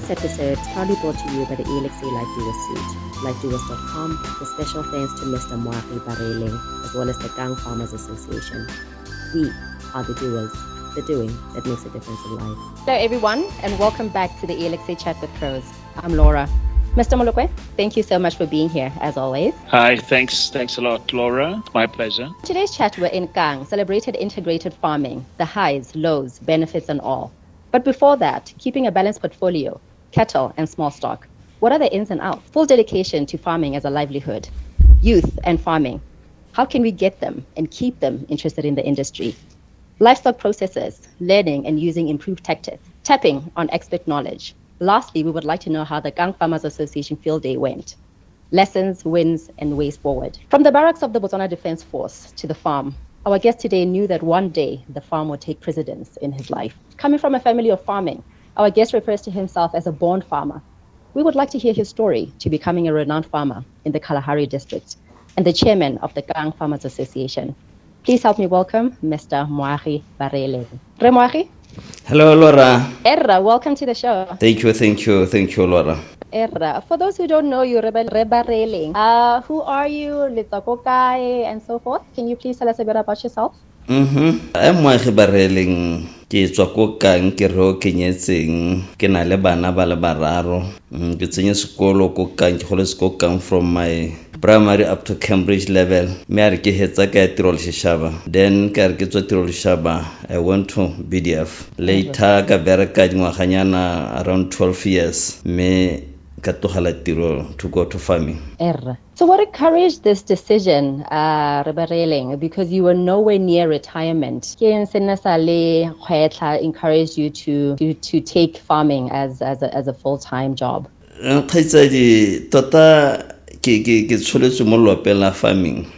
This episode is proudly brought to you by the ELXA Life Doers Suite, lifedoers.com, with special thanks to Mr. Moagi Bareling, as well as the Gang Farmers Association. We are the doers, the doing that makes a difference in life. Hello everyone, and welcome back to the ELXA Chat with Pros. I'm Laura. Mr. Molokwe, thank you so much for being here, as always. Hi, thanks a lot, Laura. It's my pleasure. Today's chat, we're in Gang, celebrated integrated farming, the highs, lows, benefits, and all. But before that, keeping a balanced portfolio, cattle and small stock. What are the ins and outs? Full dedication to farming as a livelihood. Youth and farming. How can we get them and keep them interested in the industry? Livestock processes, learning and using improved tactics, tapping on expert knowledge. Lastly, we would like to know how the Gang Farmers Association Field Day went. Lessons, wins, and ways forward. From the barracks of the Botswana Defence Force to the farm, our guest today knew that one day the farm would take precedence in his life. Coming from a family of farming, our guest refers to himself as a born farmer. We would like to hear his story to becoming a renowned farmer in the Kalahari district and the chairman of the Gang Farmers Association. Please help me welcome Mr. Moagi Bareling. Re Moagi? Hello, Laura. Erra, welcome to the show. Thank you, Laura. Erra, for those who don't know you, Re Bareling, who are you, Letsako kae, and so forth? Can you please tell us a bit about yourself? I'm Moagi Bareling. Ke tswa ko Gang ke ro ke nyetseng ke na le bana ba le bararo ke tsenya sekolo ko Gang ke gole ko Gang from my primary up to Cambridge level me are ke hetsa ka Tirol Shishaba then ka re ke tswa Tirol Shishaba I went to BDF later ka bereka dingwaganyana around 12 years me ka togela tiro to go to farming. So what encouraged this decision, Re Bareling, because you were nowhere near retirement? Encouraged you to take farming as a full-time job? Khaitsadi tota ke tsholetse mo lopeng la farming.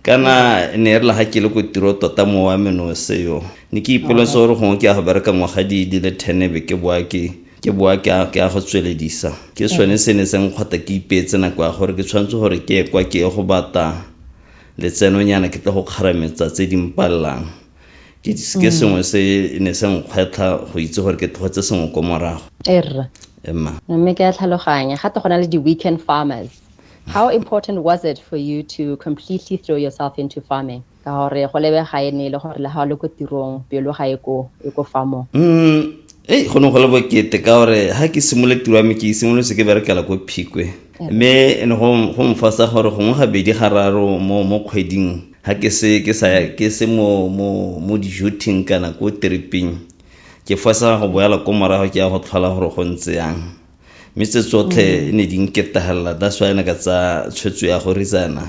Kana ne re la ha ke le go tiro tota mo wa meno seo. Ni ke ipolotsa gore go ke a go bereka ngwagadi di le 10 be ke boa ke a go tsweledisa ke sone se ne seng khwata ke ipetse na kwa gore ke tshwantse gore ke kwa ke go bata le tsenonyana ke tla go kharametsa tse dimpallang ke sengwe se ne seng khwetla go itse gore ke tlhotse sengwe ko morago emma mme ke a tlhaloganya gape gona le di weekend farmers. How important was it for you to completely throw yourself into farming? Ka gore go lebe ga ene le gore le ha le go tirong pelo ga e ko farmo go no go le bokete ka gore ha ke simole tiro me ke simolose ke berekela ko Phikwe me ene go mfasa gore go ngwa bedi gararo mo kgweding ha ke se mo di shooting kana ko tripping ke fasa go boela ko morago ke ya go tlhola gore go ntse yang me tse tsotlhe ne di nketagalla that's why na ka tsa tshwetso ya go rizana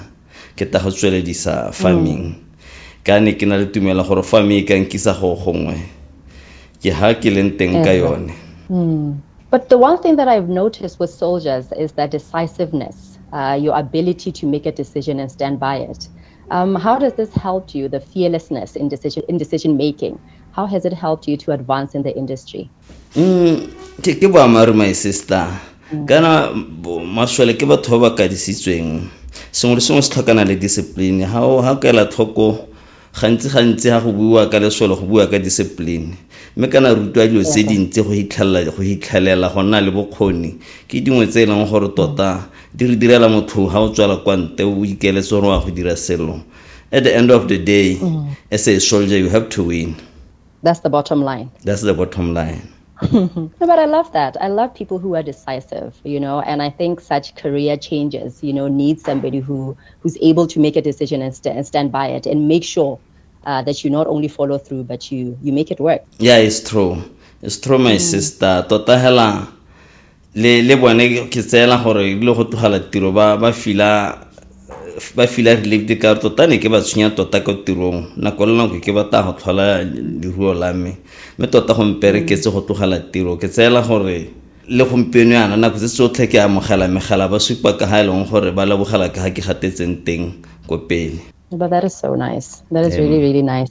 ke ta go tsweledisa farming ka ne ke na le tumela gore farming ka nkisa go gongwe. But the one thing that I've noticed with soldiers is that decisiveness, your ability to make a decision and stand by it. How does this help you, the fearlessness in decision making? How has it helped you to advance in the industry? Ke ba my sister. Kana maswele ke batho ba ka disitsweng. Sengwe se tlhokana le discipline. Ha ka la tlhoko gantsi ha go bua ka lesolo go bua ka discipline me kana rutwa dilo tse dintse go hitlhalela go nna le bokgoni ke dingwe tse eleng gore tota di re direla motho ha o tswala kwa nte o ikeletse gore wa go dira selo. At the end of the day, as a soldier you have to win. That's the bottom line. But I love that. I love people who are decisive, and I think such career changes, need somebody who's able to make a decision and stand by it and make sure that you not only follow through, but you make it work. Yeah, it's true, my sister. Tota hela le bone ke tsela gore ile go tlogala tiro ba fila relieved ka tota ne ke ba tshunya tota ka tirong nako le nako ke ba ta go tlhola diruo la me tota go mpereketse go tlogala tiro ke tsela gore le gompieno yana nako tse tsotlhe ke amogela megala ba supa ka ha eleng gore ba lebogela ka ha ke gatetseng teng ko pele. But that is so nice. That is really, really nice.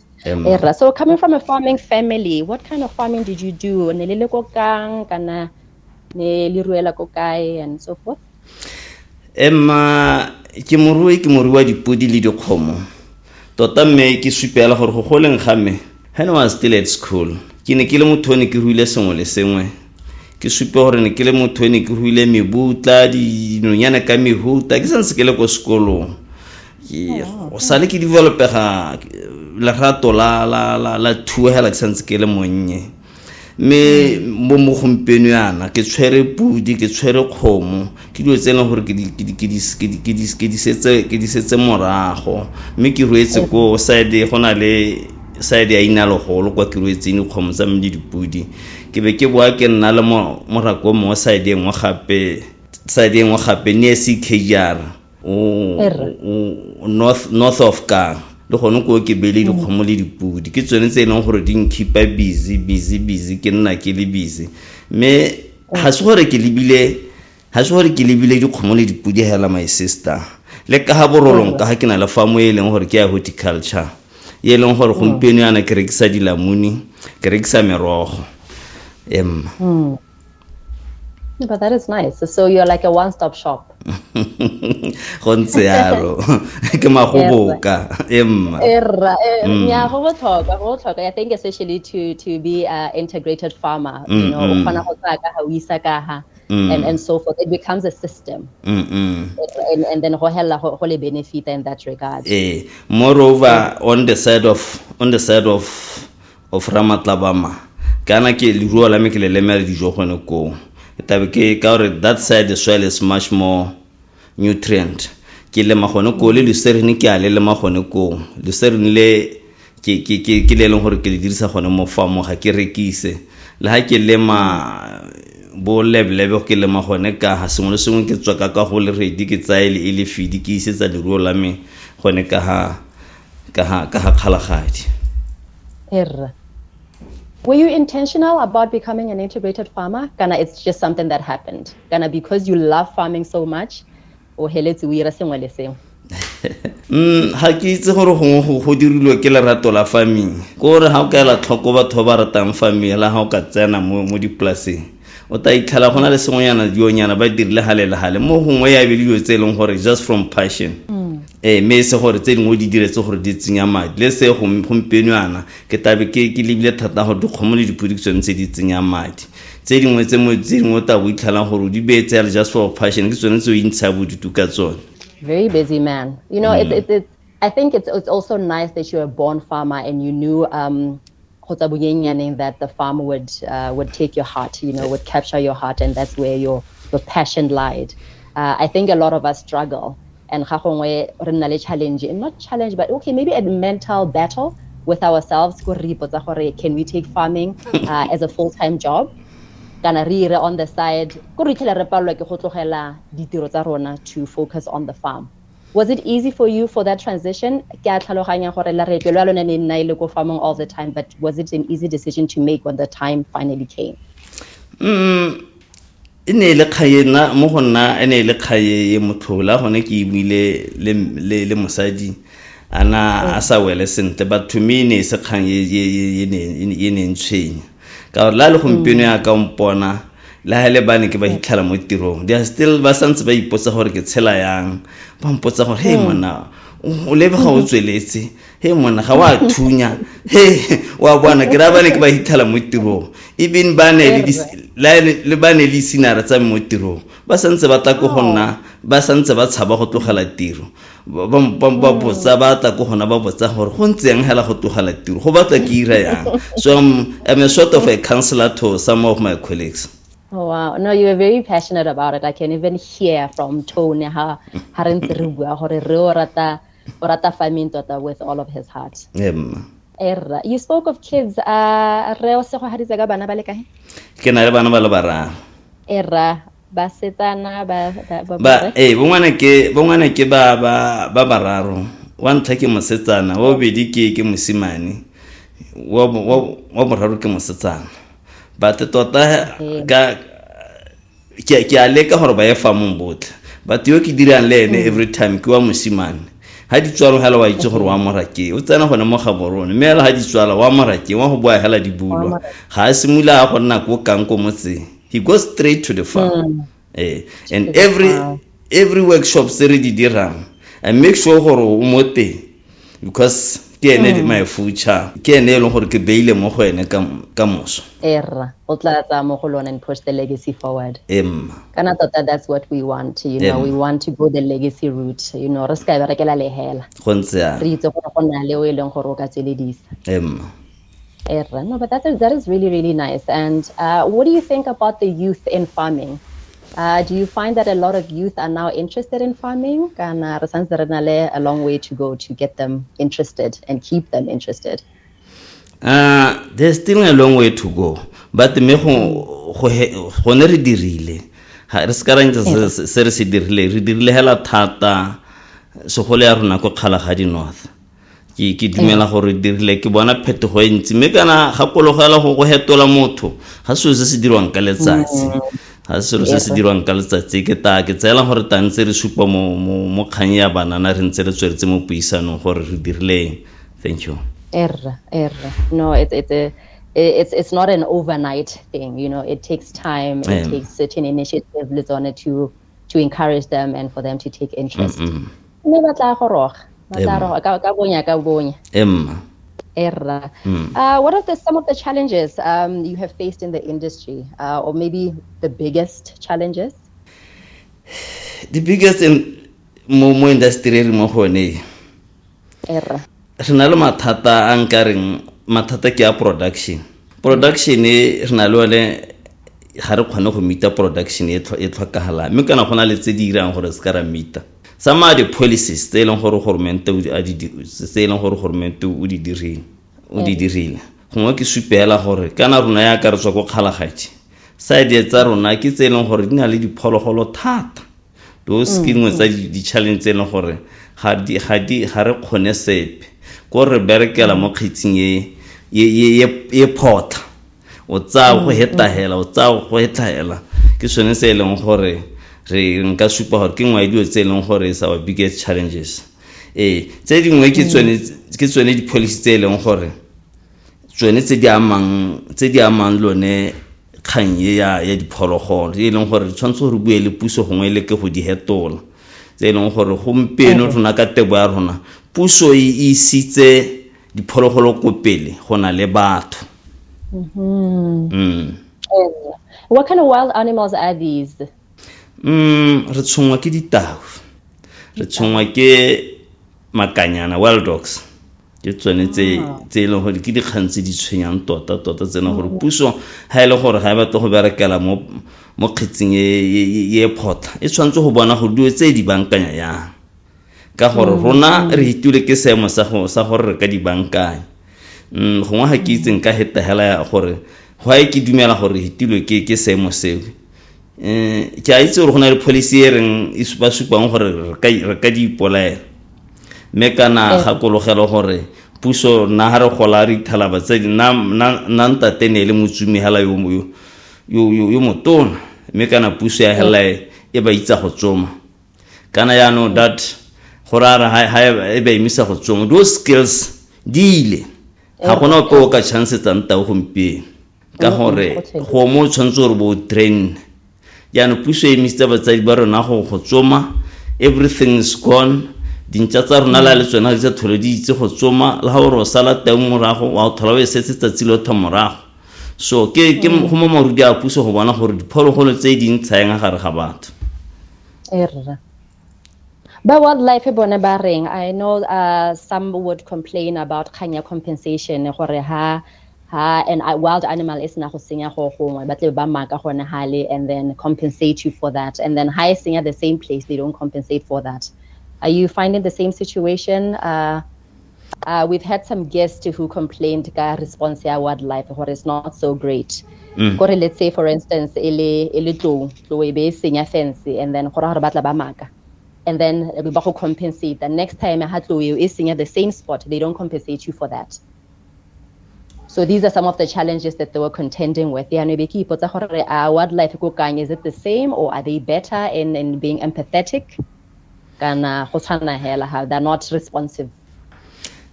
So coming from a farming family, what kind of farming did you do? Ne ko kang kana ne le ruela ko kae and so forth? Emma ke morui wa dipodi le dikgomo tota mme ke supela gore go goleng ga me when I was still at school ke ne ke le mothone ke ruile sengwe le sengwe ke supe gore ne ke le motho ne ke ruile mebutla dinonyana ka mehuta ke santse ke le ko sekolong go sale ke developega lerato la thuo hela ke santse ke le monnye me mo gompieno yana ke tshwere pudi ke tshwere kgomo ke dilo tse leng gore ke di setse morago mme ke ruetse ko side go na le side ya inalogolo kwa ke ruetseng dikgomo tsa mme dipudi ke be ke boa ke nna le morako mo side engwe gape ne CKR north of Kang le gone ko ke bele dikgomo le dipudi ke tsone tse leng gore di nkeepa busy ke nna ke le busy me ha se gore ke lebile dikgomo le dipudi hela my sister le ka ha borolong ka ha ke na le farm e leng gore ke ya horticulture ye leng gore gompieno yana ke rekisa dilamuni ke rekisa merogo But that is nice. So you're like a one-stop shop. Gonse yalo ke magoboka I think especially to be an integrated farmer, you know, and so forth. It becomes a system, and then ho benefit in that regard. Moreover, on the side of Ramatlabama, kana ke liruo la me ke le lemela dijo gone ko that side the soil is much more nutrient ke le magone ko le luserine ke a le magone ko luserine le ke le leng gore ke le dirisa gone mo farm ga ke rekise le ha ke lema bo level ke le magone ka ha sengwe le sengwe ke tswa ka go le ready ke tsaile e le feed ke isetsa diruo la me gone ka ha kgalagadi. Were you intentional about becoming an integrated farmer? Kana it's just something that happened. Kana because you love farming so much, o heletse o ira sengwe le sengwe. Ha ke itse gore go dirilwe ke lerato la farming. Go re ha o ka la tlhoko batho ba ratang farming la ha o ka tsena mo diplaseng. O ta ikhala gona le sengwenyana dionyana ba dirile hale mo gongwe ya be dilo tse leng gore just from passion. Me se gore tse dingwe di diretse gore di tsenya madi le se gompieno yana ke tabe ke lebile thata go dikgomo le diproduction tse di tsenya madi tse dingwe ta bo itlhala gore di beetse just for passion ke tsone tse o intsha bodutu ka tsone. Very busy man. You know, I think it's also nice that you're a born farmer and you knew that the farm would take your heart, you know, would capture your heart, and that's where your passion lied. I think a lot of us struggle. And challenge, not challenge, but okay, maybe a mental battle with ourselves. Can we take farming as a full-time job? On the side, to focus on the farm. Was it easy for you for that transition? All the time, but was it an easy decision to make when the time finally came? Ene le khaena mo gonna ene le khaye mothola gone ke imile le mosadi ana asa wele sente but to me ne se khang ye ne ntshenya ka la le gompieno ya ka mpona la hele bane ke ba hitlhala mo tirong they are still ba santse ba ipotsa gore ke tshela yang ba mpotsa gore hey mona o lebe ga o tsweletse hey mona ga wa thunya hey wa bona ke ra bane ke ba hitlhala mo tirong even bane le bane le sinara tsa mo tirong ba santse ba tla go gonna ba santse ba tshaba go tlogela tiro ba botsa ba tla go gona ba botsa gore go ntseng hela go tlogela tiro go batla ke ira yang so I'm a sort of a counselor to some of my colleagues. Oh wow, no, you were very passionate about it. I can even hear from tone how rata farming with all of his heart. You spoke of kids. Ke na le bana ba le bararo. Bongwana ke ba bararo. One take mosetsana, wa bedi ke mosimane. Wa boraro ke mosetsana. But tota ke a leka gore ba ye farmong botle. But yo ke dirang le ene every time ke wa mosimane. Ha di tswalo hela wa itse gore wa morake o tsena gone mo gaborone mme ha di tswala wa morake wa go boa hela di bulwa ga a simula a go nna go kang ko motse he goes straight to the farm and every workshop se re di dirang I make sure gore o mote because ke ene my future ke ene le gore ke beile mo go ene ka moso Erra o tla tsa mo go lona and push the legacy forward. Kana tota that's what we want, you know. We want to go the legacy route, you know. Re ska berekela lehela go ntse ya re itse gore go na le o eleng gore o ka tsweledisa. No, but that is really, really nice. And what do you think about the youth in farming? Do you find that a lot of youth are now interested in farming? Kana re santse re na le a long way to go to get them interested and keep them interested. There's still a long way to go, but me go ne re dirile ha re ska rantse se re se dirile hela thata segole ya rona go kgalagadi north ke dumela gore dirile ke bona phetogo e ntsi me kana ga kologela go hetola motho ga se se dirwang ka letsatsi ha se dirwang ka letsatsi ke tsela gore tantse re supa mo kgang ya banana re ntse re tsweretse mo puisano gore re dirile. Thank you. No, it's not an overnight thing, you know. It takes time. It takes certain initiatives on it to encourage them and for them to take interest. What are some of the challenges you have faced in the industry, or maybe the biggest challenges? The biggest in mo industry mo gone re na le mathata a nkareng mathata ke a production e re na le ole ga re kgone go meeta production e tlhokagala mme kana gona le tse di irang gore se ka ra meeta some of the policies tse leng gore government o di dirile gongwe ke supela gore kana rona ya ka re tswa go kgalagaji side tsa rona ke tse leng gore di na le diphologolo thata those dingwe tsa di challenge tse leng gore ga re kgone sepe go re berekela mo khitsing ye pota o tsa go hetahela ke sone se leng gore re nka supa gore ke ngwa dio tse leng gore is our biggest challenges tse dingwe ke tsone di policy tse leng gore tsone tse di amang lone kganye ya diphologolo e leng gore tshwantse gore bue le puso gongwe le ke go di hetola tse leng gore gompieno rona ka tebo ya rona puso e isitse diphologolo ko pele gona le batho. What kind of wild animals are these? Re tshongwa ke ditau, re tshongwa ke makanyana, wild dogs. Ke tsone tse leng gore ke dikgantse di tshwenyang tota tsena gore puso ha ile gore ga e batla go berekela mo khitsing ye phota e tshwantse go bona go dio tse di bankanya yang ka gore rona re hitule ke seemo sa gore re ka di bankanya gongwe ga ke itseng ka heta hela ya gore go ke dumela gore hitile ke seemo seo ke a itse gore gona le policy e reng e supang gore re ka di ipolaela me kana ga kologelo gore puso na ha re gola re ithala ba tse na ntate ne le motsumi hela yo motona me kana puso ya hela e ba itsa go tsoma kana ya no that gorara ha e ba imisa go tsoma those skills dile ha gona go ka chance tsa nta go mpie ka gore go mo tshwantse gore bo train ya no puso e mista ba tsadi ba rona go tsoma everything is gone dintsa tsa rona la le tsona tsa thole di itse go tsoma la ha ro sala teng morago wa thola we setse tsatsi lo thamorago so ke go mo marudi a puso go bona gore diphologolo tse di ntshayeng gare ga batho But wildlife bona ba reng, I know some would complain about kanya compensation gore ha an wild animal is na go senya go gongwe ba tle ba maka gone hale and then compensate you for that, and then ha e senya the same place they don't compensate for that. Are you finding the same situation? We've had some guests who complained ka response ya wildlife gore it's not so great. Gore let's say for instance ele tlo e be senya fence and then gore ba tla ba maka and then we go compensate the next time I had to is at the same spot, they don't compensate you for that. So these are some of the challenges that they were contending with. Wildlife is it the same or are they better in being empathetic? They're not responsive.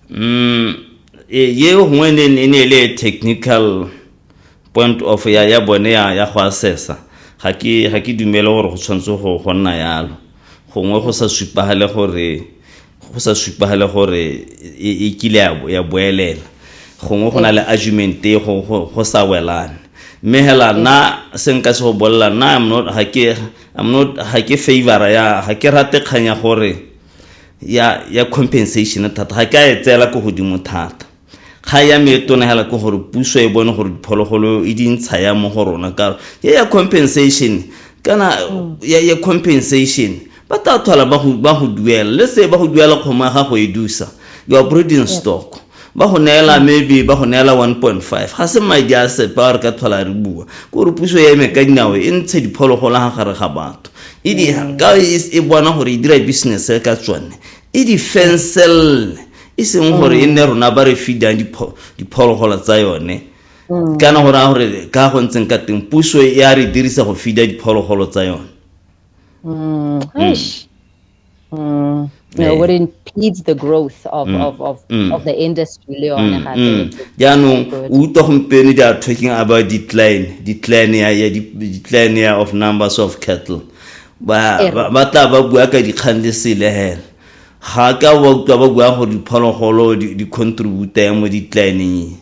When in a technical point of ya bone ya go assessa ga ke dumela gore go tshwantse go nna yalo gongwe go sa supagale gore go sa supagale gore e kile ya boelela gongwe go na le argument go sa welane mme hela na se nka se go bolla na I'm not ha ke favor ya ha ke rate kganya gore ya compensation thata ga ka etsela go godimo thata ga ya metona hela go gore puso e bone gore diphologolo e dintsha ya mo go rona ka ya compensation kana ya compensation ba ta thola ba go duela le se ba go duela kgoma ga go edusa your breeding stock ba go neela maybe ba go neela 1.5 ga se madi a se ba re ka thola re bua go re puso ya me ka dinawe e ntshe diphologolo ga gare ga batho e di ga e bona gore e dira business ka tsone e di fencel e seng gore e ne rona ba re feedang diphologolo tsa yone kana gore ka go ntseng ka teng puso ya re dirisa go feeda diphologolo tsa yone what impedes the growth of the industry jaanong utlwa gompieno they are talking about decline of numbers of cattle ba tla ba bua ka dikgang le sele hela ga ka ba utlwa ba bua gore diphologolo di contribute mo decline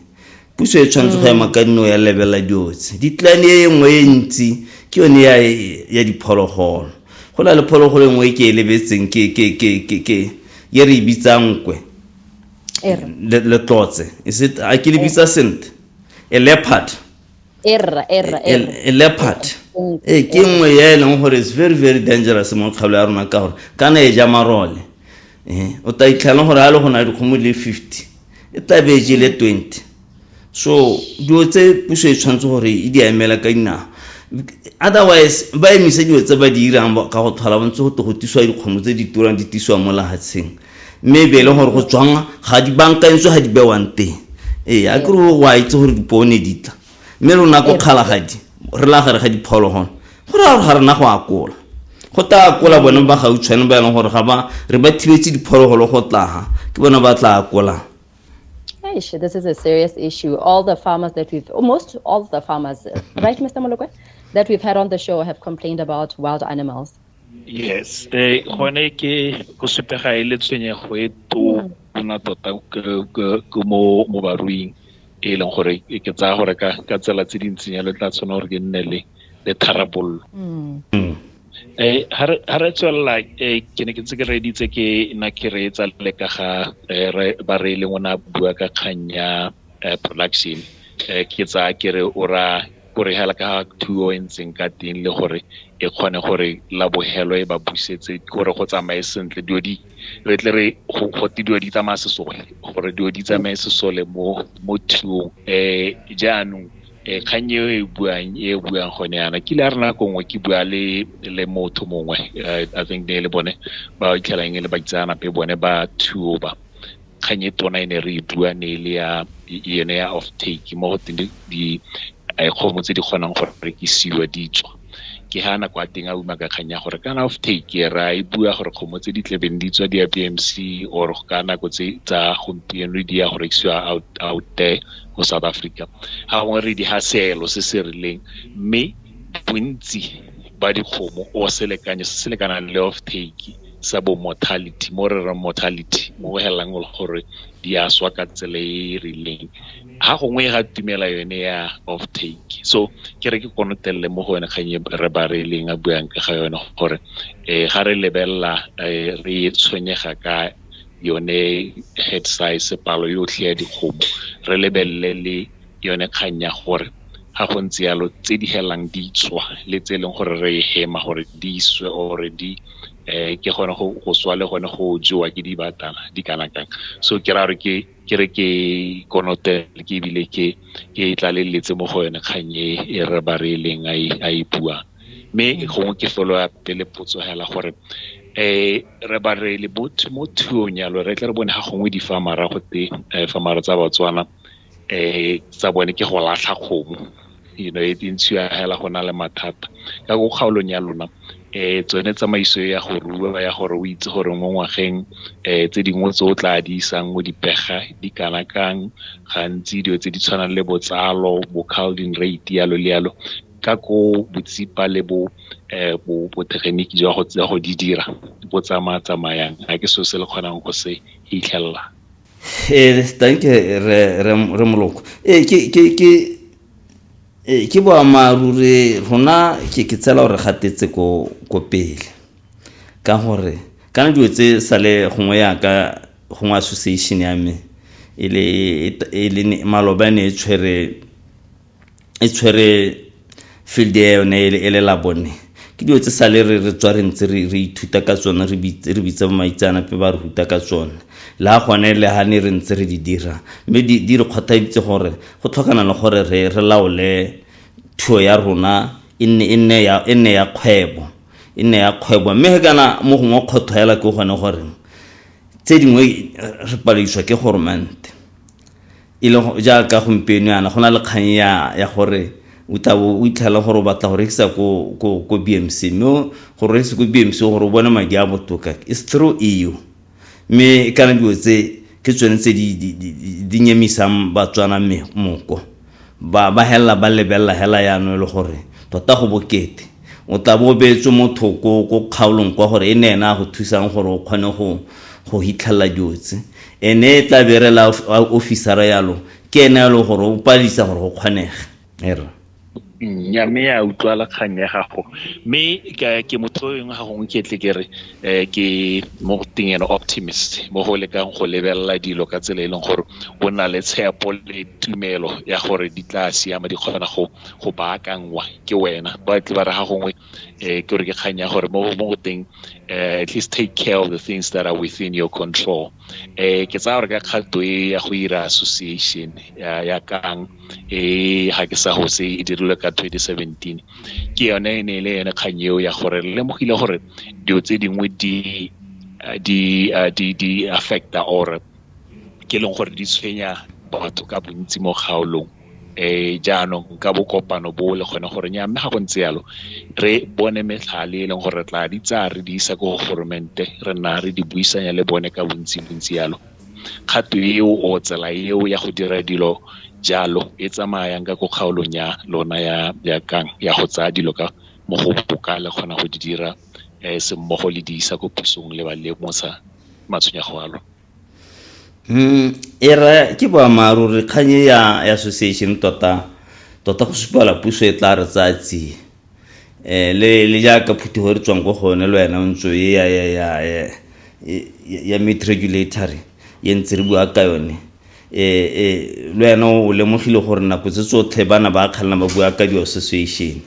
puso e tshwanetse go ema ka dino ya lebela diotse decline e nngwe e ntsi ke yone ya diphologolo go na le phologolo e nngwe ke e lebetseng ke ye re bitsang nkwe le tlotse is it a ke le bitsa sent a leopard a leopard ke nngwe ya ena gore is very very dangerous mo kgalo ya rona ka gore kana e ja marole o ta itlhela gore a le gona di kgomo le 50 e tla be je le 20 so dio tse puso e tshwantse gore e di emela ka dina otherwise ba emise dio tse ba di irang ka go thola bontse go tiswa dikgomo tse di turang di tiswa mo lahatseng maybe le gore go tswanga ga di bankantse ga di bewang teng a ke re wa itse gore dipone ditla mme rona go khala gadi re la gare ga diphologolo gore ga rena go akola go ta akola bona ba ga utshwane ba eng gore ga ba re ba thibetse diphologolo go tlaga ke bona ba tla akola. This is a serious issue. All the farmers that almost all of the farmers, right, Mr. Molokwe, that we've had on the show have complained about wild animals. Yes, gone ke go sepega ile tshwenyego e to bona tota go mo baruing e leng gore ke tsa gore ka tsela tse dintsinya le tla tsona gore ke nne le tharabollo. Ha re tswela ke ne ke tse ke reditse ke na ke re etsa le ka ga ba re le ngwana bua ka kganya production ke tsa ke re ora gore hela ka thuo entseng ka teng le gore e kgone gore la bohelo e ba busetse gore go tsamae sentle re tle re go dio di tsamaya sesole gore dio di tsamae sesole mo thuo jaanong kganye e buang gone yana ke le rena kongwe ke bua le motho mongwe I think le bone ba itlhelang le ba tsana pe bone ba thuo ba kganye tona ene re bua ne le ya ene ya off take mo di kgomo tse di kgonang go rekisiwa ditswa ke hana kwa teng a uma ka kganya gore kana off take ra e bua gore kgomo tse di tlebeng ditswa di PMC or kana go tse tsa gompieno di ya go rekisiwa out there go South Africa ha ngwe re di haselo se se rileng mme bontsi ba di kgomo o selekana le off take sa bo mortality mo helang gore di aswa ka tsela e rileng ha gongwe ga timela yone ya off take so ke re ke konotelle mo go yone kganye re ba re leng a buang ka ga yone gore ga re lebella re tshwenyega ka yone head size palo yotlhe ya dikgomo re lebelle le yone kganya gore ga go ntse yalo tse di helang di tswa le tse leng gore re hema gore di iswe already ke gone go swa le gone go jowa ke di batala di kana kang so ke ra re ke re ke konote ke bile ke tla le letse mo go yone kganye e re ba re leng a ipua me go ke follow up le potso hela gore re ba re le mo thuong yalo re tle re bone ga gongwe di farmera go te farmera tsa Botswana tsa bone ke go latlha kgomo e dintshiwa hela go na le mathata ka go kgaolong ya lona tsone tsamaiso ya go rua ya gore o itse gore mo ngwageng tse dingwe tse o tla di isang mo dipega di kana kang gantsi dio tse di tshwanang le botsalo bo calving rate yalo le yalo ka ko botsipa le bo technique jwa go di dira bo tsamayang ga ke so se le kgonang go se hitlhella. Thank you re moloko ke boammaaruri rona ke tsela gore gatetse ko pele ka gore kana dilo tse sale gongwe yaka gongwe association ya me e le malobane e tshwere field ya yone e le labone ke dilo tse sale re tswa re ntse re ithuta ka tsona re bitsa maitsanape ba re ruta ka tsona la gone le ha ne re ntse re di dira mme di re kgothaeditse gore go tlhokana le gore re laole thuo ya rona e nne ya kgwebo mme kana mo gongwe kgotho hela ke gone gore tse dingwe re paledišwa ke government ile jaaka gompieno yana go na le kgang ya gore o itlhela gore o batla go rekisa ko BMC mme go rekisa ko BMC gore o bone madi a botoka is through EU mme kana dilo tse ke tsone tse di nyemisang batswana moko ba hela ba lebella hela yano le gore tota go bokete o tla bo betso motho ko kgaolong kwa gore ene ena go thusang gore o kgone go hitlhela diotse ene tla berela officera yalo ke ene le gore o palisa gore go kgonega nyame ya utlwala kgang ya gago mme ke motho yo ga gongwe ke tle ke re ke mo tingeno optimist mo go lekang go lebella dilo ka tsela e leng gore o na le tshepo le tumelo ya gore di tla siama di kgona go baakangwa ke wena ba tle ba re ga gongwe ke re ke kgang ya gore mo go teng at least take care of the things that are within your control ke tsa gore ka kgato e ya go ira association ya kang ga ke sa go se e dirilwe ka 2017 ke yone ne le ene kgang eo ya gore le mogile gore dio tse dingwe di affecta or ke leng gore di tshwenya batho ka bontsi mo kgaolong jaanong ka bokopano bo le gone gore nya mme ga go ntse yalo re bone metlhale e leng gore tla di tsa re di isa go government re na re di buisanya le bone ka bontsi yalo kgato eo o tsela eo ya go dira dilo jalo e tsamayang ka go kgaolong ya lona ya kang ya go tsaya dilo ka mo go boka le gona go di dira se mmogo le di isa go pusong le ba le mo sa matshwenyego a lona. Era ke boammaaruri kganye ya association tota go supala puso e tla re tsatsi le jaaka phutigo re tswang go gone le wena ntso ya meat regulatory ye ntse re bua ka yone le wena o lemogile gore nako tse tsotlhe bana ba kgalana ba bua ka di-association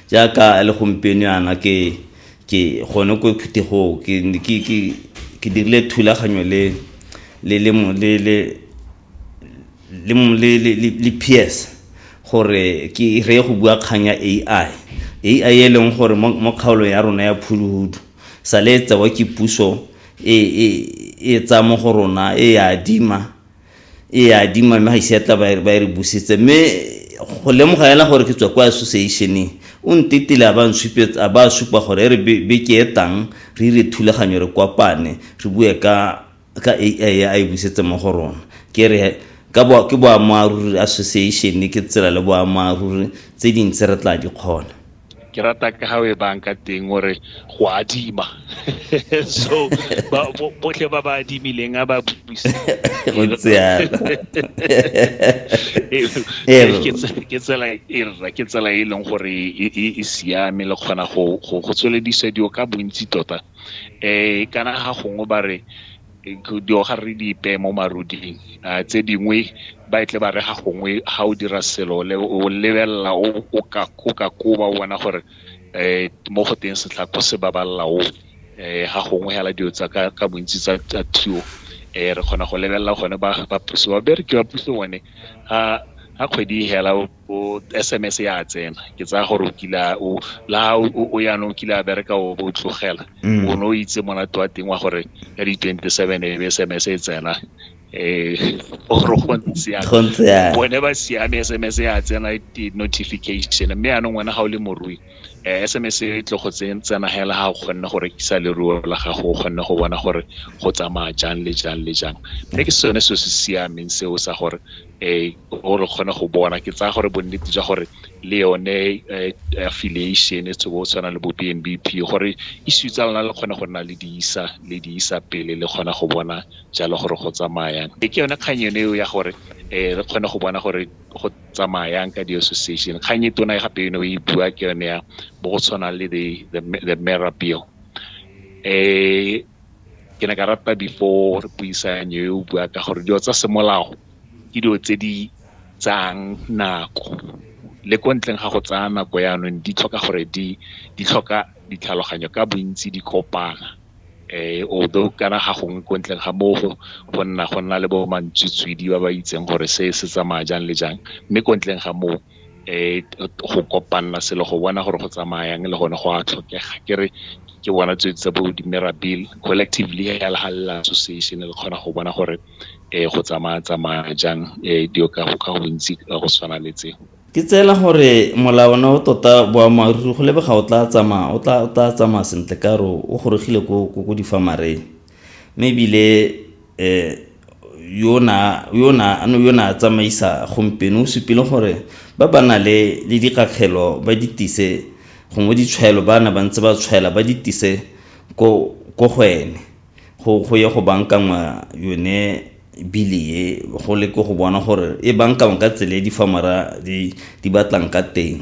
jaaka le gompieno yana ke gone ko phutigo ke dirile thulaganyo le PS gore ke re go bua kganya AI e leng gore mo kgaolo ya rona ya phuluhudu sa letsa wa ke puso e tsa mo go rona e ya dima mme ga isetla ba re busitse mme go lemoga hela gore ke tswa kwa association o ntitile a ba supa gore re be ke etang re ire thulaganyo re kwapane re bue ka AI ya busetse mo go rona ke re ke boammaaruri association ke tsela le boammaaruri tse dintse re tla di kgona ke rata ka ha we banka teng gore go adima so botle ba adimileng a ba buisa go tsaya ke tsela e leng gore e siame le kgona go tsweledisa dio ka bontsi tota kana ga gongwe ba re dio ga re di pe mo maruding tse dingwe ba itle ba re ga gongwe ha o dira selo le o lebella o ka ba bona gore mo go teng setlhako se baballa o ga gongwe hela dio tsa ka bontsi tsa thuo re kgona go lebella gone ba puso ba bere ke ba puso one ha kgwedi hela o SMS ya tsena ke tsa gore o kila o ya no kila bereka o tlogela o no itse mona twa teng wa gore ya di 27 SMS e tsena o ro gontsia bone ba siame SMS ya tsena di notification mme ya no ngwana ga o le morui SMS e tlo go tsena hela ha o kgonna go rekisa leruo la gago o kgonna go bona gore go tsamaya jang le jang le jang ke sone se se siameng seo sa gore o re kgona go bona ke tsa gore bonnete jwa gore le yone affiliation e tso tsana le bo BNBP gore issue tsa lona le kgona go nna le di isa pele le kgona go bona jalo gore go tsamaya ke yone kganyeno ya gore re kgona go bona gore go tsamaya ka di-association kganye tona e gape eno e bua ke yone ya bo go tshwana le the Mera bill ke na ka rata before re buisanye o bua ka gore dio tsa semolao ke dio tse di tsang nako le kontleng ga go tsaya nako ya no di tlhoka gore di tlhoka ditlhaloganyo ka bontsi di kopana although kana ga gongwe kontleng ga mo go nna le bo mantsutswidi ba itseng gore se tsamaya jang le jang mme kontleng ga mo go kopana selo go bona gore go tsamaya le gone go a tlhokega ke bona tsa bo di Mera bill collectively ya la association le khona go bona gore go tsamaya jang dio ka go bontsi go tshwana le tse ke tsela gore molawana o tota boammaruri go lebega o tla tsamaya sentle ka ro o gorogile ko difamareng maybe le yona tsamaisa gompeno o supile gore ba bana le dikakgelo ba ditise gongwe ditshwaelo bana ba ntse ba tshwaela ba ditise go gwene go ye go bankangwa yone bili go le go bona gore e bankangwa ka tsele di famara di batlang ka teng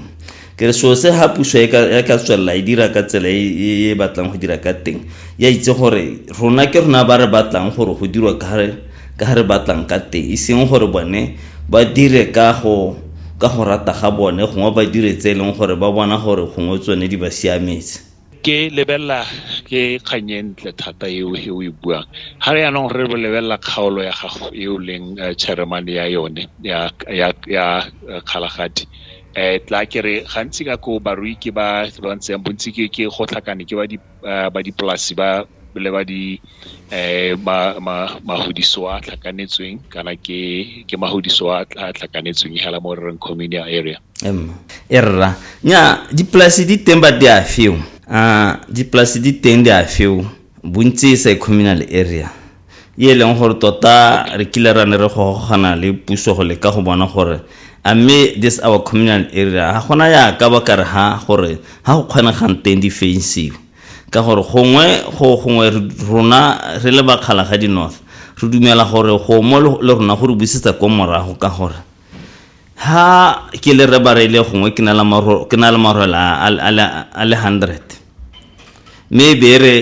ke re so se ha puso ya ka tswela e dira ka tsela e batlang go dira ka teng ya itse gore rona ke rona ba re batlang gore go dirwa ka re batlang ka teng e seng gore bone ba dire ka go rata ga bone gongwe ba dire tse leng gore ba bona gore gongwe tsone di ba siametse ke lebella ke kganyentle thata eo e buang ha re yanong re lebella kgaolo ya gago eo leng chairman ya yone ya khalagadi tla ke re gantsi ka go barui ke ba bontseng bontsi ke go tlhakane ke ba di polasi ba le ba di mahodiso a tlhakanetsweng kana ke mahodiso a tlhakanetsweng hela mo reng community area erra nya di polasi di teng ba di a feo di polasi di teng di a feo bontsi sa communal area ye leng gore tota re kile ra ne re go gana le puso go le ka go bona gore mme this our communal area ha gona ya ka ba kare ha gore ha go kgona gang teng di fensive ka gore gongwe rona re le ba Kgalagadi North re dumela gore go mo le rona go re busetsa ko morago ka gore ha ke le re barele gongwe ke na le marola a le 100 maybe re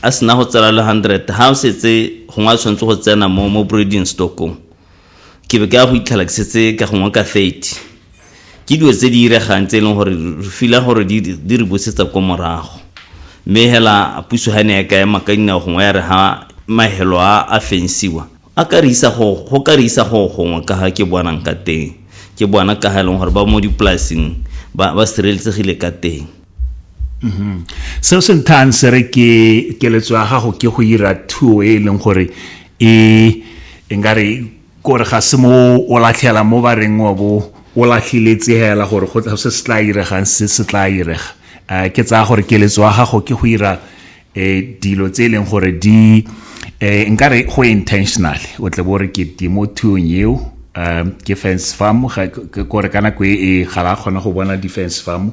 a sena go tsela le 100 ha o setse gongwe a tshwantse go tsena mo breeding stockong ke be ka go itlhala ke setse ka gongwe ka 30 ke dio tse di iregang tse leng gore re fila gore di re busetsa ko morago mme hela puso ha ne ka ema ka dina gongwe ya re ha mahelo a fensiwa a ka re isa go gongwe ka ha ke bonang ka teng ke bona ka ha leng gore ba mo dipolasing ba sireletsegile ka teng seo se ntang se re ke letswa ga go ke go ira thuo e leng gore engare gore ga se mo o latlhela mo ba reng wa bo o latlhiletse hela gore go se tla iregang se tla irega ke tsa gore ke letswa ga go ke go ira dilo tse leng gore di nkare go intentional o tle bore ke mo thuong eo ke fence farm ga gore kana go ga gona go bona defense farm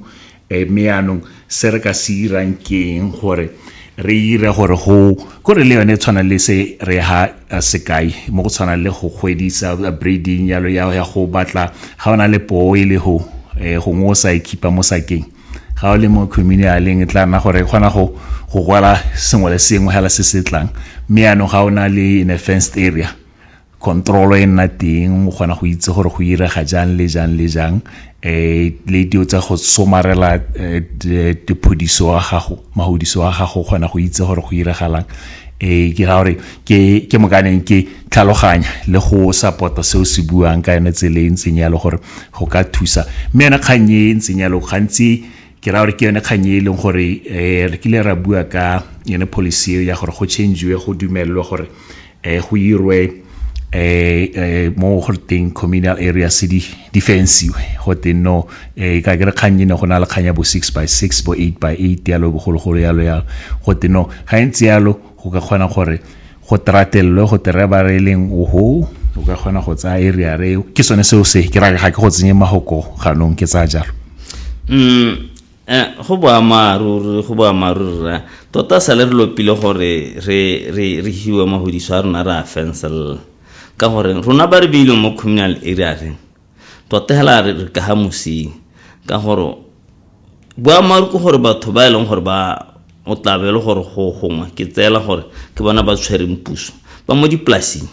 meanong se re ka se irang keng gore re ire gore gore le yone tshwana le se re ha sekai mo go tshwana le go gwedisa breeding yalo ya go batla ga ona le poo ile go mo sa ekipa mo sakeng ga o le mo community a leng tla na gore gona go gola sengwe le sengwe hela se setlang meano ga ona le in a fenced area control e nna teng o gona go itse gore go ira ga jang le jang le dio tsa go somarela dipodiso a gago mahodiso a gago gona go itse gore go ira galang ke ga gore ke mokaneng ke tlhaloganya le go supporta seo se buang ka ene tsele ntseng ya le gore go ka thusa mme ena kganye ntseng ya lo gantsi ke ra gore ke yone kganye leng gore re kile ra bua ka yone policy ya gore go change go dumelwe gore go irwe mo go teng communal areas di fensiwe go teng no ka ke re kganye ne go na le kganya bo 6x6 bo 8x8 ya lo bogologolo ya go teng no ga ntse yalo go ka kgona gore go tratelwe go tere ba re leng o ka kgona go tsaya area re ke sone seo se ke ra ga ke go tsenye mahoko ganong ke tsa jalo go boammaaruri tota sa le re lopile gore re hiwe mahodiso a rona re a fensel ka gore rona ba re beilwe mo communal area re tota hela re ka ha mosing ka gore boammaaruri ke gore batho ba eleng gore ba o tlabele gore go gongwe ke tsela gore ke bona ba tshwereng puso ba mo diplasing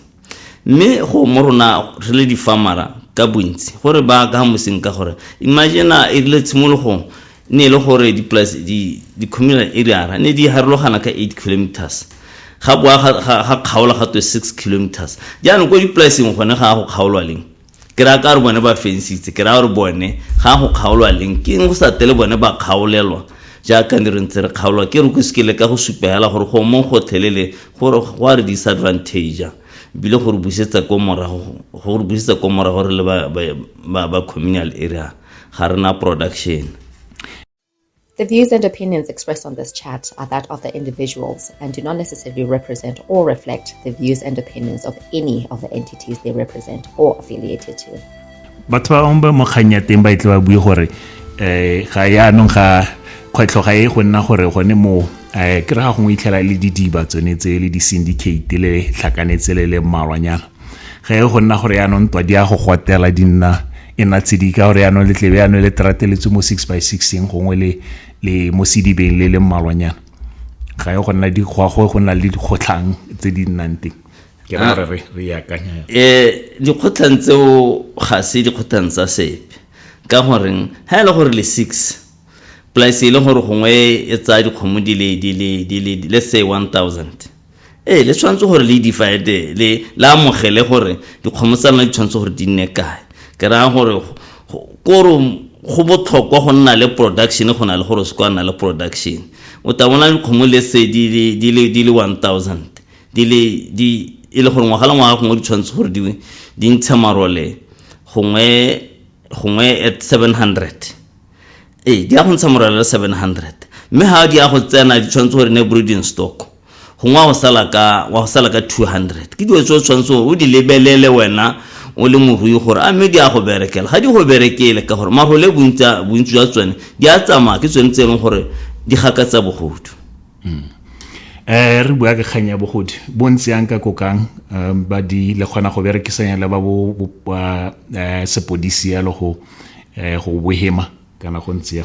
mme go mo rona re le di-farmera ka bontsi gore ba ka mosing ka gore imagine e le tshimologo ne le gore di communal area ne di harologana ka 8 kilometers ga boa ga kgaola ga 6 kilometers jaanong go di-plasing gone ga go kgaolwa leng ke ra ka re bone ba fensitse ke ra gore bone ga go kgaolwa leng ke go sa tele bone ba kgaolelwa jaaka ne re ntse re kgaolwa ke re go skile ka go supela gore go mo go thelele gore go a re disadvantage bile gore busetsa ko morago re le ba communal area ga rena production. The views and opinions expressed on this chat are that of the individuals and do not necessarily represent or reflect the views and opinions of any of the entities they represent or affiliated to. Batho ba omba mo kganya teng ba itle ba bue gore ga ya nong ga khwetlo ga e go nna gore gone mo ke re ga go itlhela le didiba tsone tse le di syndicate le tlhakanetse le mmalwanyana ga e go nna gore ya nong twa di a go gotela dinna ena tshedi ka gore ya no le tlebe ya no le trateletse mo 6x6 gongwe le mo sidibeng le mmalwanyana ga e go nna di go nna le dikgotlang tse di nnang teng ke ra re ya kanya dikgotlang tseo ga se dikgotlang tsa sepe ka gore ha ile gore le 6 plus ile gore gongwe e tsa dikgomo di le let's say 1000 le tshwantse gore le divide le la mogele gore dikgomo tsa nna di tshwantse gore di nne kae ke ra gore go botlhokwa go nna le production go na le gore se kwa nna le production o ta bona dikgomo le se di le 1000 ile gore ngwaga go di tshwantse gore di ntsha marole gongwe at 700 di a go ntsha marole 700 mme ha di a go tsena di tshwantse gore ne breeding stock gongwa go sala ka 200 ke diwe tshwantse o di lebelele wena o le morui gore a mme di a go berekela ga di go berekele ka gore marole bontsi jwa tsone di a tsamaya ke tsone tse leng gore di gakatsa bogodu. Re bua ka kganya bogodu bontsi yang ka kokang ba di le kgona go berekisanya le ba bo sepodisi ya le go bohema kana go ntse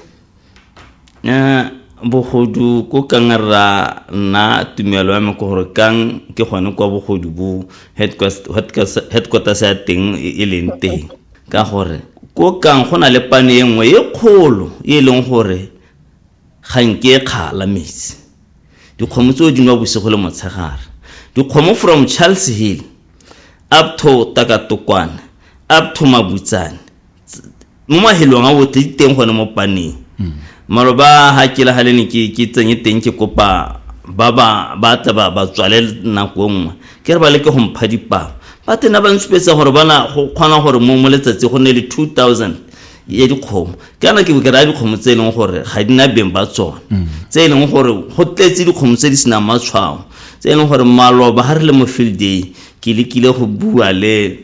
ya bogodu ko kangara na tumelo ya me go gore kang ke gone kwa bogodu bo headquarters ya teng e leng teng ka gore ko kang go na le pane engwe e kgolo e leng gore ga nke kgala metsi dikgomo tse di nwa bosigo le motshegare dikgomo from Charles Hill up to Takatokwana up to Mabutsane mo mahelong a botle teng gone mo paneng maloba ha ke la halene ke tsenye teng ke kopa ba tswale nako nngwe ke re ba le ke go mpha dipalo ba tena ba ntshupetsa gore bana go kgona gore mo letsatsi go ne le 2000 ye dikgomo kana ke bukera dikgomo tse leng gore ga dina beng ba tsona tse leng gore go tletse dikgomo tse di sina matshwao tse leng gore maloba ha re le mo field day ke lekile go bua le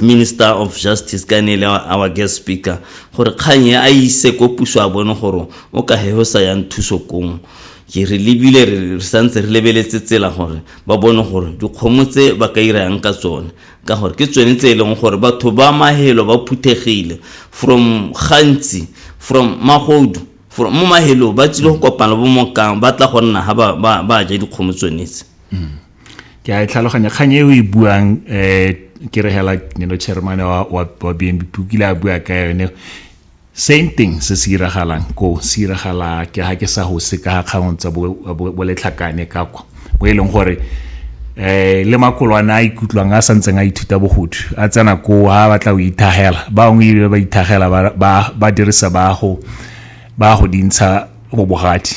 Minister of Justice Kanele our guest speaker gore kganye a ise go puso a bone gore o ka heo sa ya nthuso kong ke re lebile re santse re lebeletse tsela gore ba bone gore dikgomo tse ba ka irang ka tsone ka gore ke tsone tse leng gore batho ba mahelo ba phuthegile from gantsi from magodu from mo mahelo ba tsile go kopana bo mokang ba tla go nna ha ba ja dikgomo tsonetse ke a tlhaloganya kganye o e buang ke re hela chairman wa BNB Pukile a bua ka yone same thing se siragalang ko siragala ke ha ke sa go se ka kgangong tsa bo letlhakane ka kwa bo eleng gore le makolwana a ikutlwang a santseng a ithuta bogodu a tsena ko ha batla o ithagela ba ngwe ba ithagela ba dirisa ba go dintsha go bogadi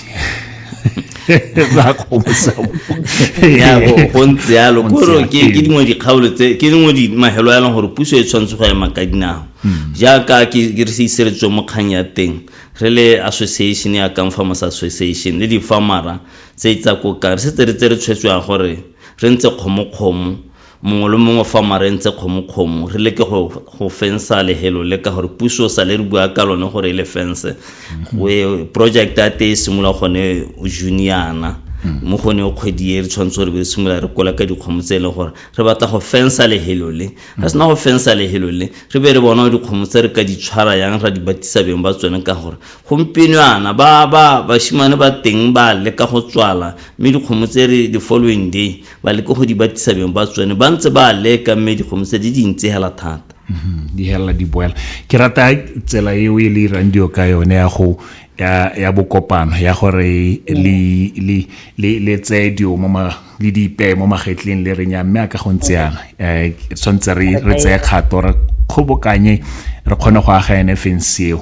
ba kgomo tseo ya go ntse yalo koro ke dingwe dikgaolo tse ke dingwe di mahelo ya gore puso e tshwantse go ya makadinao jaaka ke re se iseretswe mo kgang ya teng re le association ya Kam Farmers Association le di farmera tse itsa ko ka re se re tshwetswa gore re ntse kgomokgomo mongwe le mongwe farmera ntse kgomokgomo re leke go fensa lehelo le ka gore puso sa le re bua ka lone gore le fence we project ya te simula gone juniana mo gone o kgwedi re tshwantse re be simula re kola ka dikgomo tse le gore re batla go fensa lehelo le ga sena go fensa lehelo le re be re bona dikgomo tse re ka di tshwara yang ra di batisa beng ba tsone ka gore gompienwana ba shimane ba teng ba le ka go tswala mme dikgomo tse re the following day ba le go di batisa beng ba tsone ba ntse ba le ka mme dikgomo tse di dintse hela thata di hela di boela ke rata tsela eo e le radio ka yone ya bokopano ya gore le tse dio le dipe mo magetleng le renya mme ka go ntseana tsontse re tse kgato re khobokanye re khona go aga NFNC eo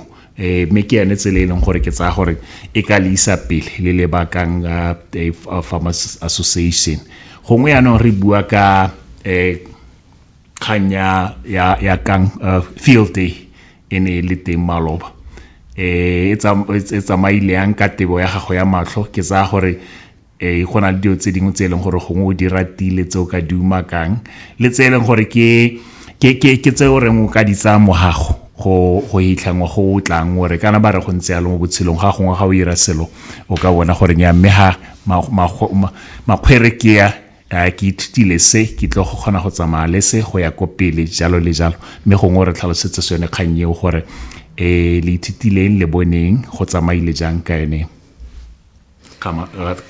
me ke ene tsele e leng gore ke tsa gore e ka le isa pele le le bakang Farmers Association gongwe yana re bua ka khanya ya kang field day ene le teng maloba etsa maile yang ka tebo ya gago ya matlho ke tsa gore gona le dio tse dingwe tse leng gore gongwe o di ratile tse o ka duma kang le tse leng gore ke tse o reng o ka di tsa mohago go itlhangwa go tlang gore kana ba re go ntse yalo mo botshelong ga gongwe ga o ira selo o ka bona gore nya mme ha makgwere ke ya ke ithutile se ke tlo go kgona go tsamaya le se go ya ko pele jalo le jalo mme gongwe re tlhalosetse sone kgang eo gore le ithutileng le boneng go tsamaile jang ka ene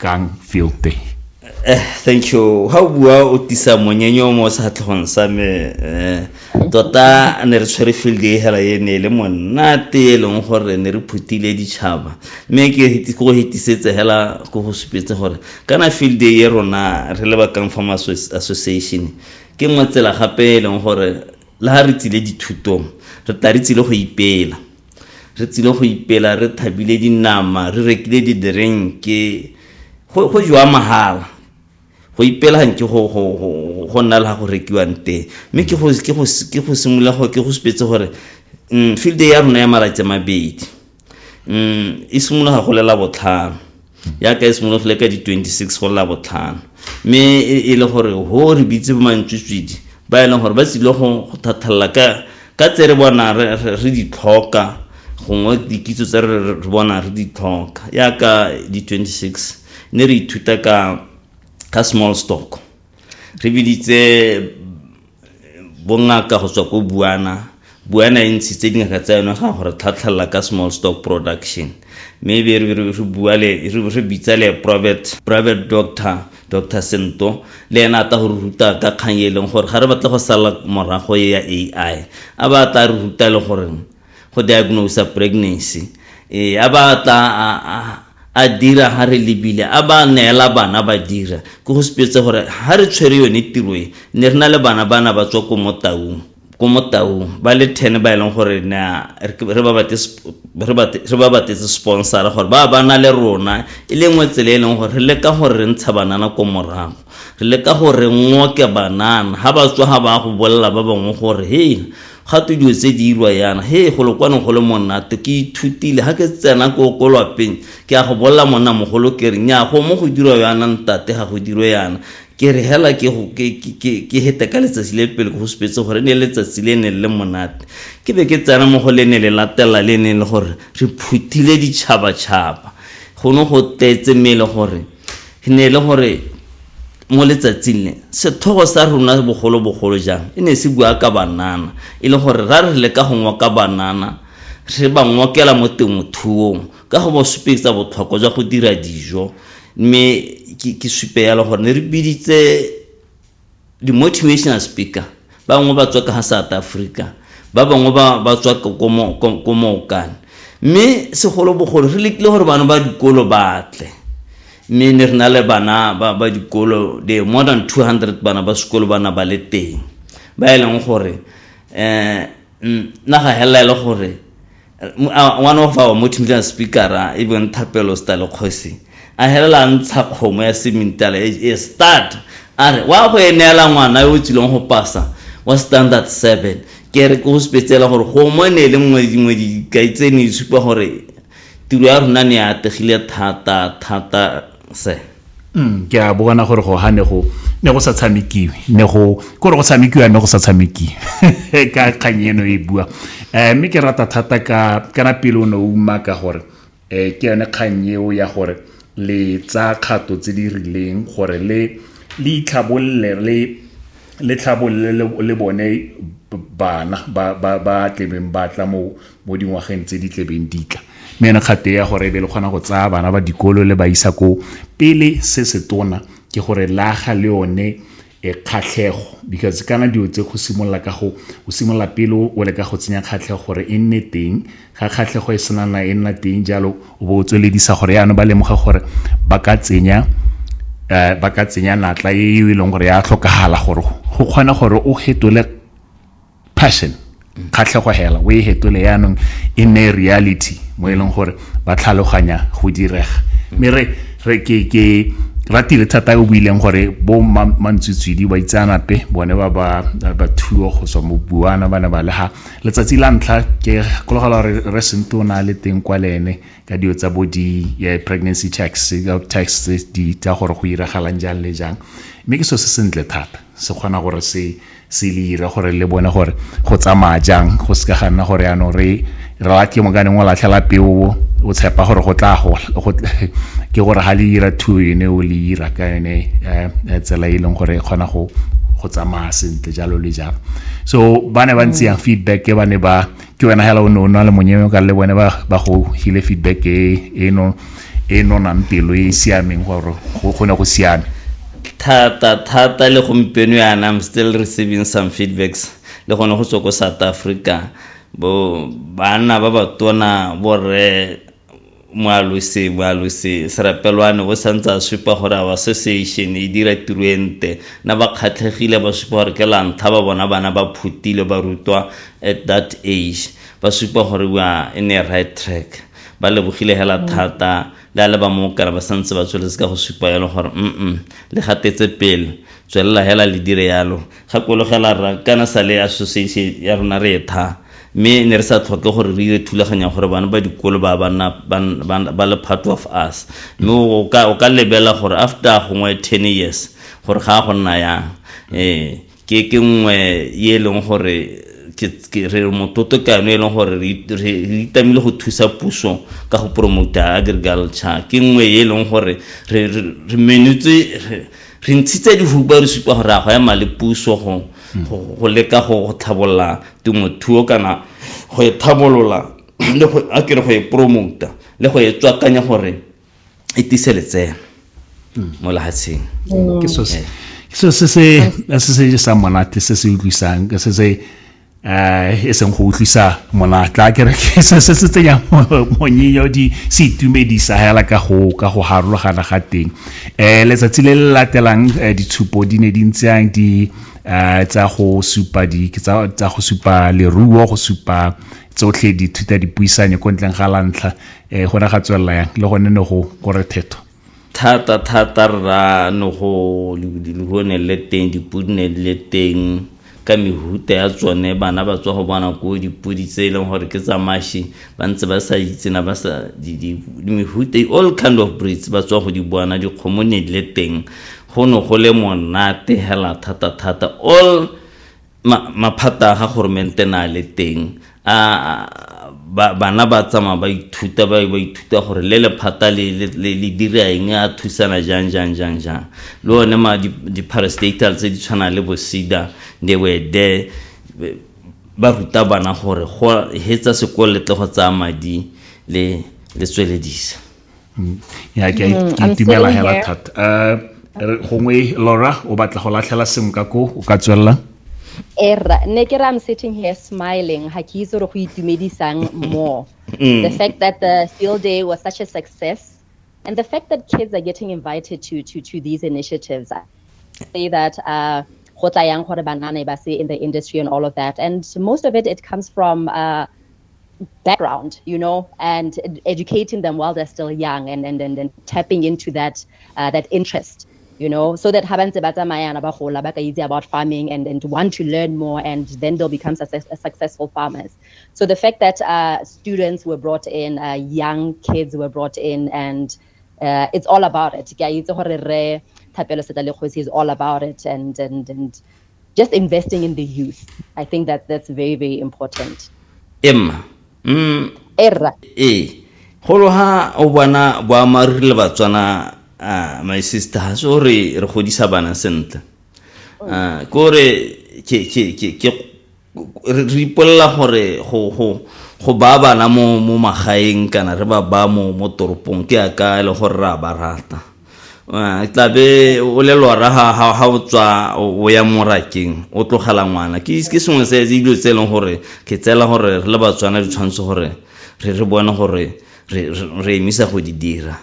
kang field day thank you how bua o tisa monyenyo mo sa tlhong sa me tota ne re tshwere field day hela yene le monate le gore ne re phutile ditšhaba mme ke go hitisetse hela go go supetse gore kana field day ye rona re le ba Kam Farmers Association ke motsela gape le gore la ha re tsile dithutong re tla re tsile go ipela re thabile dinama re rekile di drinke go jwa mahala go ipela hantse go nna le go rekiwa nte mme ke go simula go ke go spetse gore field day ya rona ya malatsi mabedi e simula go lela botlhano ya ka e simula go le ka di 26 go lela botlhano mme e le gore ho re bitse mantswitswidi ba ela gore ba tsile go thathalla ka tsere bona re di tlhoka gongwe dikitso tse re bona re di tlhoka ya ka di 26 ne re ithuta ka small stock re biditse bongaka go tswa ko buana e ntshitse dingaka tsa yone ga gore tlhatlhalla ka small stock production maybe re bua le re bitsa le private Dr. Sento le ena ta go ruta ka kgang e leng gore ga re batla go sala morago ya AI a ba ta re ruta le gore go diagnose pregnancy a ba ta a dira ha re libile a ba neela bana ba dira go spetse gore ha re tshwere yone tiroe ne rena le bana ba tswa ko motaung ba le 10 ba eleng gore na re ba batetse sponsor gore ba na le rona e le ngwe tsele e leng gore re le ka gore re ntsha banana ko morago re le ka gore ngoke banana ha ba tswa ha ba go bolla ba bangwe gore hey ga to dio tse di irwa yana hey go lokwana go le monate ke ithutile ha ke tsena ko lwapeng ke a go bolla monna mogolo ke re nya go mo go dirwa yana ntate ga go dirwe yana ke re hela ke heta ka letsatsi le pele go spetse gore ne letsatsi le ne le monate ke be ke tsena mo go le ne le latela le ne le gore re phutile ditšhaba go no go tletse mele gore ne le gore mo letsatsing le sethogo sa rona bogolo jang e ne se bua ka banana e le gore ra re le ka go ngwa ka banana re ba ngwakela mo temothuong ka go bo supetsa botlhokwa jwa go dira dijo mme ke supe ya le gore ne re biditse di motivational speaker ba ngwe ba tswa ka South Africa ba bangwe ba tswa ko Mokane mme segolobogolo re lekile gore bana ba dikolo batle mme ne re na le bana ba dikolo de more than 200 bana ba sekolo bana ba le teng ba eleng gore na ga hela le gore one of our motivational speaker even Thapelo Style Khosi a helela ntsha kgomo ya sementala e start a re wa go eneela ngwana yo o tsileng go pasa wa standard 7 ke re go spetsela gore kgomo ne le ngwe ka itsene di supa gore tiro ya rona ne ya ategile thata se ke a bona gore go hane go sa tshamekiwe ne go go tshamekiwa ne go sa tshamekiwe ka kganyeno e bua mme ke rata thata kana pele o no uma ka gore ke yone kganyeo ya gore le tsa kgato tse di rileng gore le itlhabolle le tlhabolle le bone bana ba tlebeng ba tla mo dingwageng tse di tlebeng ditla mme yone kgato ya gore be le kgona go tsaya bana ba dikolo le ba isa ko pele se se tona ke gore laga le yone kgatlhego because kana dio tse go simolla ka go simolla pele o le ka go tsenya kgatlhego gore e nne teng ga kgatlhego e senana e nna teng jalo o bo tsweledisa gore yana ba lemoga gore ba ka tsenya natla e leng gore ya tlhokagala gore go kgona gore o hetole passion kgatlhego hela o e hetole yanong e nne reality mo e leng gore ba tlhaloganya go direga mme re ke ratile thata o buileng gore bo mantswitswidi ba itsanape bone ba thuo go tswa mo buana bana ba le ha letsatsi la ntlha ke kologala re sentona le teng kwa lene ka dio tsa bodi pregnancy tax di tsa gore go iragalang jang le jang mme ke so se sentle thata se kgona gore se le ira gore le bone gore go tsamaya jang go se ka ganna gore ya no re ke mo gane ngola tlhela peo o tshepa gore go tla ke gore ha le ira thuo ene o le ira ka ene tsela e leng gore kgona go tsamaya sentle jalo le jalo so ba ne ba ntse yang feedback ke bane ba ke wena hela o no le monyeme ka le bone ba go hile feedback e no nang pelo e siameng gore go kgone go siame thata le gompieno yana I'm still receiving some feedbacks le gone go tswa ko South Africa bana ba batona borre moalusi serapelwane go santsa supa gore our association e dira tiruente na ba kgatlhegile ba supa gore ke lantha ba bona bana ba phutile ba rutwa at that age ba supa gore we are in a right track ba lebogile hela thata le ba mo kara ba santse ba tsweletse ka go supa yalo gore le gatetse pele tswela hela le dire yalo ga kologela ra kana sa le association ya rona re etha me ne re sa tlhoke gore re ile thulaganya gore bana ba dikolo ba le part of us me o ka lebela gore after gongwe 10 years gore ga go nna ya ke nngwe ye leng gore ke re mototo ka no e leng gore re itamile go thusa puso ka go promote agriculture ke nngwe ye leng gore re menutse re ntshitse di huba re supa gore a go ya male puso go leka go tlhabolla temothuo kana go e thabolola le go akere go e promote le go e tswakanya gore e tiseletse mo lahatseng ke so se sa monate se se utlwisang ka se e seng go utlwisa monatla ke re se tsenya monyinyo di se itumedisa hela ka go harologana ga teng letsatsi le latelang ditshupo di ne di ntseang di tsa go supa tsa go supa leruo go supa tsotlhe di thuta dipuisano ko ntleng ga lantla gona ga tswela yang le gone ne go gore thetho thata ra no go le le teng dipudne le teng ka mehuta ya tsone bana ba tswa go bona ko dipudi tse leng gore ke tsa mashi ba ntse ba sa itsena ba sa di mehuta all kind of breeds ba tswa go di bona di khomone le teng go no go le monate hela thata all maphata ga government na le teng bana ba tsama ba ithuta gore le lephata le dira eng a thusana jang le one ma di parastatal tse di tshwana le bosida they were there ba ruta bana gore go hetsa sekolo tle go tsa madi le tsweledisa ya ke itimela hela thata gongwe Laura o batla go latlhela sengwe ka ko o ka tswella I'm sitting here smiling. More. The fact that the field day was such a success, and the fact that kids are getting invited to these initiatives. I say that in the industry and all of that, and most of it comes from background, and educating them while they're still young, and tapping into that interest, so that about farming and want to learn more, and then they'll become successful farmers. So the fact that students were brought in, young kids were brought in, and it's all about it. Is all about it, and just investing in the youth. I think that's very, very important. Emma, Erra. Golo ha o bona boammaruri le Batswana, my sister, ha so re godisa bana sentle. Kore ke re ipolla gore go ba bana mo magaeng kana re ba mo toropong ke aka le gore ra ba rata. Tlabe o le lora ha o tswa o ya morakeng o tlogela ngwana ke sengwe se dilo tse leng gore ke tsela gore re le Batswana di tshwantse gore re bona gore re emisa go di dira.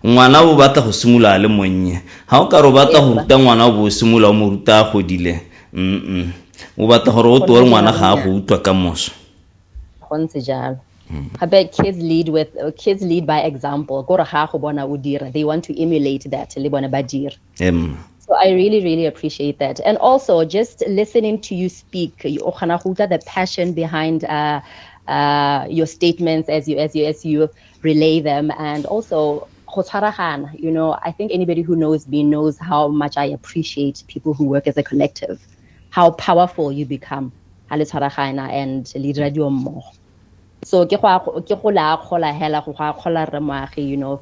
Ngwana o batla go simolola le monnye, ha o ka re batla go ruta ngwana o bo simolola o mo ruta go dile o batla gore o tore ngwana ga go utwa ka moso. I bet kids lead by example. They want to emulate that. So I really, really appreciate that. And also just listening to you speak, the passion behind your statements as you relay them, and also I think anybody who knows me knows how much I appreciate people who work as a collective, how powerful you become, and lead more. So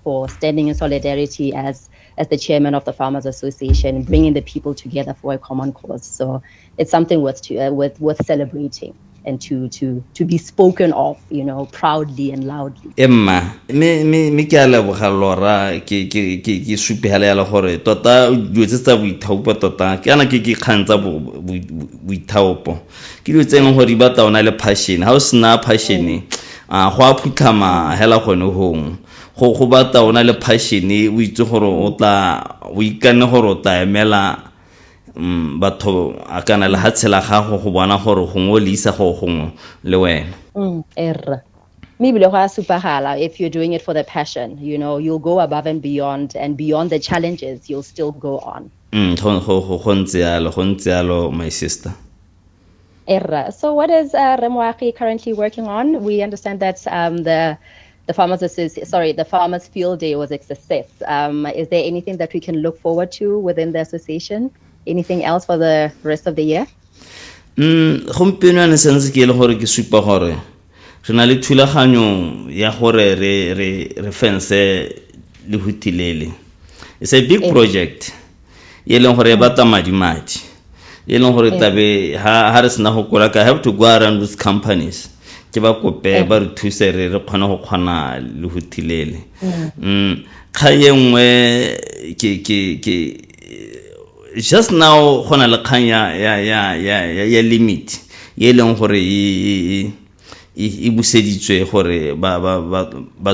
for standing in solidarity as the chairman of the Farmers Association, bringing the people together for a common cause. So it's something worth celebrating and to be spoken of, proudly and loudly. Emma, me ke a leboga lora ke supela ya gore tota dilo tse tsa boithaopo tota ke ana ke kgantsa boithaopo ke dilo tse gore di batla ona le passion. Ha o sena passion go a phutlhama hela gone hong go batla ona le passion o itse gore o tla o ikane gore o tla emela batho a kana le hatsela gago go bona gore go ngolisa go gongwe le wena. If you're doing it for the passion, you'll go above and beyond the challenges, you'll still go on. My sister. So what is Remoagi currently working on? We understand that the Farmers Field Day was a success. Is there anything that we can look forward to within the association? Anything else for the rest of the year? Gompieno ne sentse ke le gore ke supa gore re na le thulaganyo ya gore re fence le hutilele. It's a big project. Ye leng gore e batla madi. Ye leng gore tabe ha re sena go kola ka have to go around with companies. Ke ba kope ba re thuse re khona go khona le hutilele. Kha yengwe ke just now gona le khanya ya limit ye leng gore e buseditswe gore ba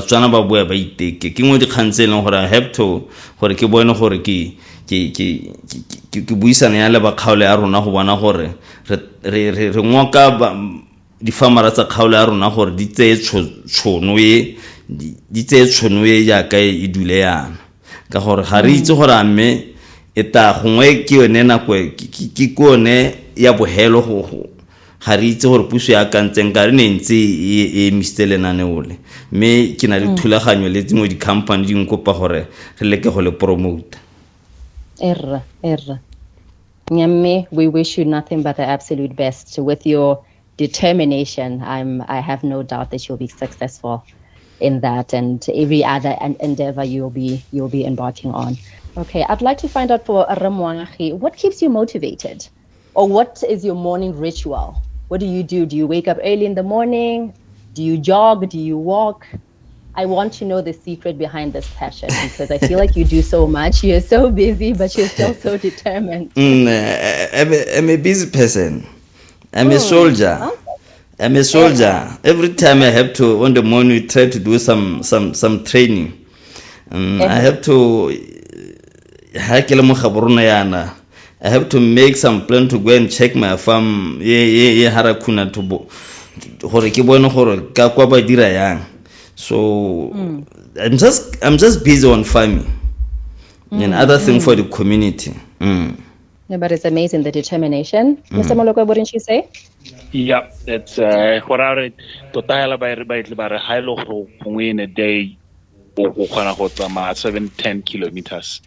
tswana ba boya ba iteke ke ngwe di khantse leng gore I have to gore ke bone gore ke buisana ya le ba khaole ya rona go bona gore re ngoka di farmera tsa khaole ya rona gore di tse tshono ye ya ka e dule yana ka gore ga re itse gore amme eta gongwe ke yone nako ke kone ya bohelo go ga re itse gore puso ya kantseng ka re ntse e mistelena ne ole me ke na le thulaganyo le tsimo di company di nkopa gore re leke go le promote. Nyamme, we wish you nothing but the absolute best. With your determination, I have no doubt that you'll be successful in that and every other endeavor you'll be embarking on. Okay, I'd like to find out for Remoagi, what keeps you motivated? Or what is your morning ritual? What do you do? Do you wake up early in the morning? Do you jog? Do you walk? I want to know the secret behind this passion because I feel like you do so much. You're so busy, but you're still so determined. I'm a busy person. I'm a soldier. Okay. I'm a soldier. Every time I have to, on the morning, try to do some training. I have to... I have to make some plan to go and check my farm. Harakuna to gore ke bone gore ka kwa ba dira yang. So I'm just busy on farming and other thing for the community. Yeah, but it's amazing the determination. Mr. Moloko, wouldn't you say? Yeah, it's horare tota hela ba itle ba re ha ile go gongwe in a day o khona go tsamaya 7-10 kilometers.